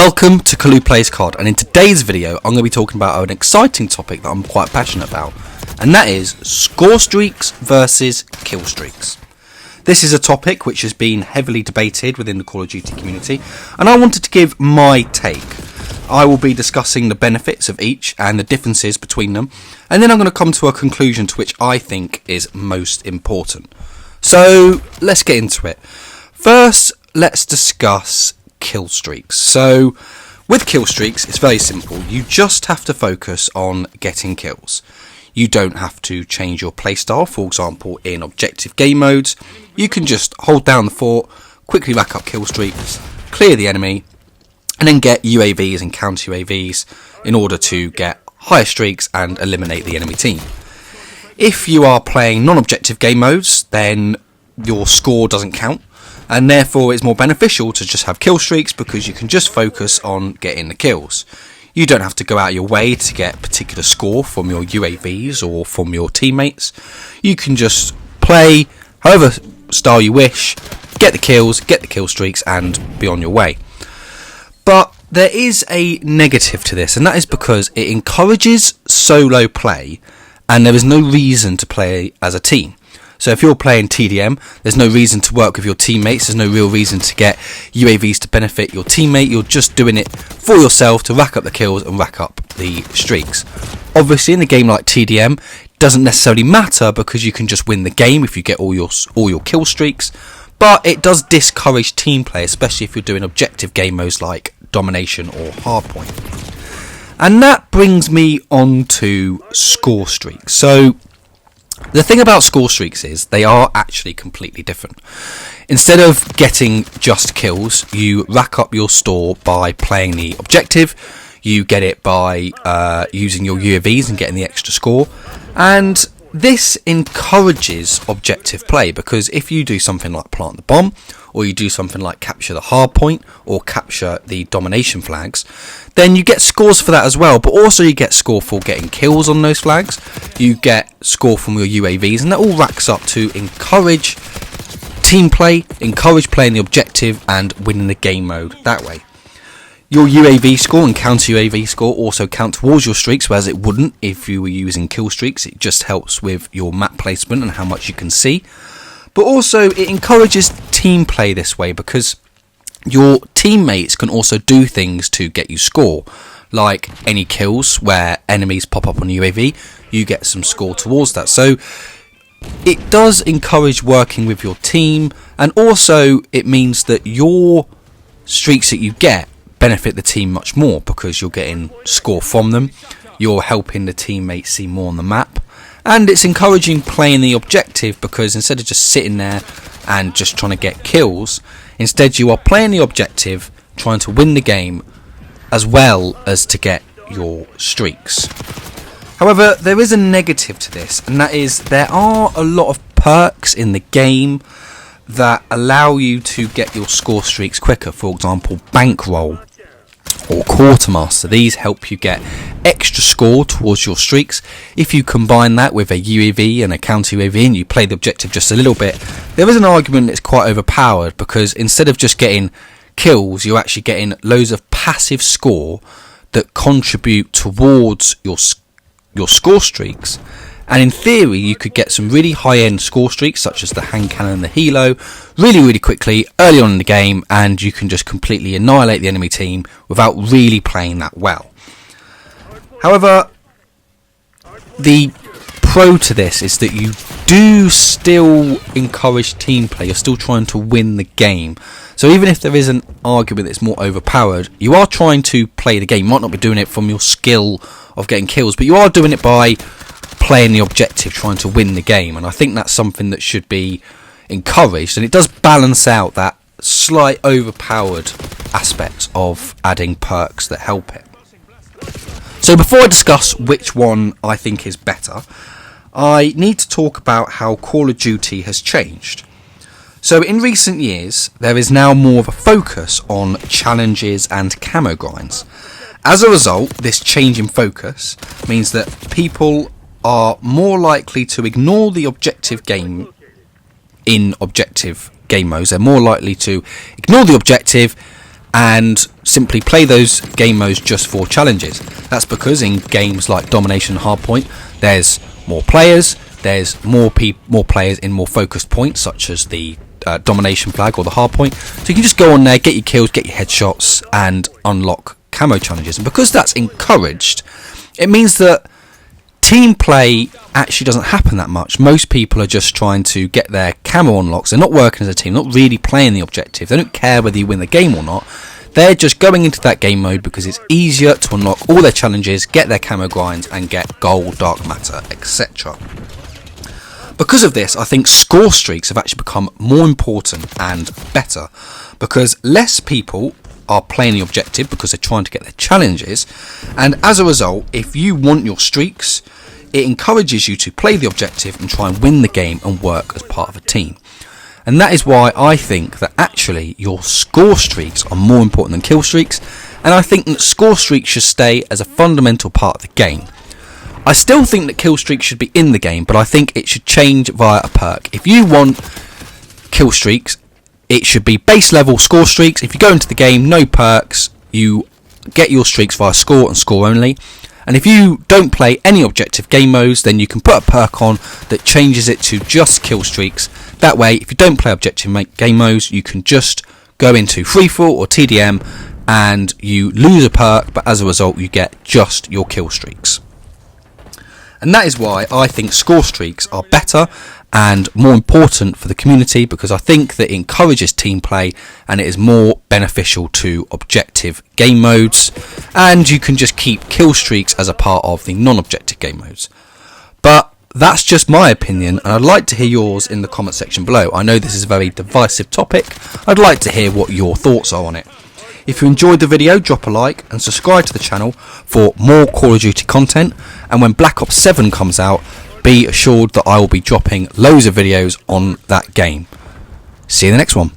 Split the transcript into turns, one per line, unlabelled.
Welcome to Kalu Plays COD, and in today's video I'm going to be talking about an exciting topic that I'm quite passionate about, and that is score streaks versus kill streaks. This is a topic which has been heavily debated within the Call of Duty community, and I wanted to give my take. I will be discussing the benefits of each and the differences between them, and then I'm going to come to a conclusion to which I think is most important. So let's get into it. First, let's discuss kill streaks. So with kill streaks, it's very simple. You just have to focus on getting kills. You don't have to change your playstyle. For example, in objective game modes, you can just hold down the fort, quickly rack up kill streaks, clear the enemy, and then get UAVs and counter UAVs in order to get higher streaks and eliminate the enemy team. If you are playing non-objective game modes, then your score doesn't count, and therefore it's more beneficial to just have kill streaks because you can just focus on getting the kills. You don't have to go out of your way to get a particular score from your UAVs or from your teammates. You can just play however style you wish, get the kills, get the kill streaks, and be on your way. But there is a negative to this, and that is because it encourages solo play, and there is no reason to play as a team. So if you're playing TDM, there's no reason to work with your teammates, there's no real reason to get UAVs to benefit your teammate, you're just doing it for yourself to rack up the kills and rack up the streaks. Obviously in a game like TDM, it doesn't necessarily matter because you can just win the game if you get all your kill streaks, but it does discourage team play, especially if you're doing objective game modes like Domination or Hardpoint. And that brings me on to score streaks. So the thing about score streaks is they are actually completely different. Instead of getting just kills, you rack up your score by playing the objective. You get it by using your UAVs and getting the extra score. And this encourages objective play because if you do something like plant the bomb, or you do something like capture the hard point, or capture the domination flags, then you get scores for that as well, but also you get score for getting kills on those flags, you get score from your UAVs, and that all racks up to encourage team play, encourage playing the objective and winning the game mode that way. Your UAV score and counter UAV score also count towards your streaks, whereas it wouldn't if you were using kill streaks. It just helps with your map placement and how much you can see. But also it encourages team play this way because your teammates can also do things to get you score. Like any kills where enemies pop up on UAV, you get some score towards that. So it does encourage working with your team, and also it means that your streaks that you get benefit the team much more because you're getting score from them, you're helping the teammates see more on the map, and it's encouraging playing the objective because instead of just sitting there and just trying to get kills, instead you are playing the objective, trying to win the game as well as to get your streaks. However, there is a negative to this, and that is there are a lot of perks in the game that allow you to get your score streaks quicker. For example, bankroll or quartermaster. These help you get extra score towards your streaks. If you combine that with a UAV and a counter UAV and you play the objective just a little bit, there is an argument that's quite overpowered because instead of just getting kills, you're actually getting loads of passive score that contribute towards your score streaks. And in theory, you could get some really high-end score streaks, such as the hand cannon and the helo, really quickly, early on in the game, and you can just completely annihilate the enemy team without really playing that well. However, the pro to this is that you do still encourage team play. You're still trying to win the game. So even if there is an argument that's more overpowered, you are trying to play the game. You might not be doing it from your skill of getting kills, but you are doing it by playing the objective, trying to win the game, and I think that's something that should be encouraged, and it does balance out that slight overpowered aspect of adding perks that help it. So before I discuss which one I think is better, I need to talk about how Call of Duty has changed. So in recent years, there is now more of a focus on challenges and camo grinds. As a result, this change in focus means that people are more likely to ignore the objective game in objective game modes. They're more likely to ignore the objective and simply play those game modes just for challenges. That's because in games like Domination and Hardpoint, there's more players, there's more players in more focused points, such as the Domination flag or the Hardpoint. So you can just go on there, get your kills, get your headshots, and unlock camo challenges. And because that's encouraged, it means that team play actually doesn't happen that much. Most people are just trying to get their camo unlocks. They're not working as a team, not really playing the objective. They don't care whether you win the game or not. They're just going into that game mode because it's easier to unlock all their challenges, get their camo grinds, and get gold, dark matter, etc. Because of this, I think score streaks have actually become more important and better, because less people are playing the objective because they're trying to get their challenges, and as a result, if you want your streaks, it encourages you to play the objective and try and win the game and work as part of a team. And that is why I think that actually your score streaks are more important than kill streaks, and I think that score streaks should stay as a fundamental part of the game. I still think that kill streaks should be in the game, but I think it should change via a perk. If you want kill streaks, it should be base level score streaks. If you go into the game, no perks, you get your streaks via score and score only. And if you don't play any objective game modes, then you can put a perk on that changes it to just kill streaks. That way, if you don't play objective game modes, you can just go into free-for-all or TDM and you lose a perk, but as a result, you get just your kill streaks. And that is why I think score streaks are better and more important for the community, because I think that it encourages team play and it is more beneficial to objective game modes, and you can just keep kill streaks as a part of the non-objective game modes. But that's just my opinion, and I'd like to hear yours in the comment section below. I know this is a very divisive topic. I'd like to hear what your thoughts are on it. If you enjoyed the video, drop a like and subscribe to the channel for more Call of Duty content, and when Black Ops 7 comes out, be assured that I will be dropping loads of videos on that game. See you in the next one.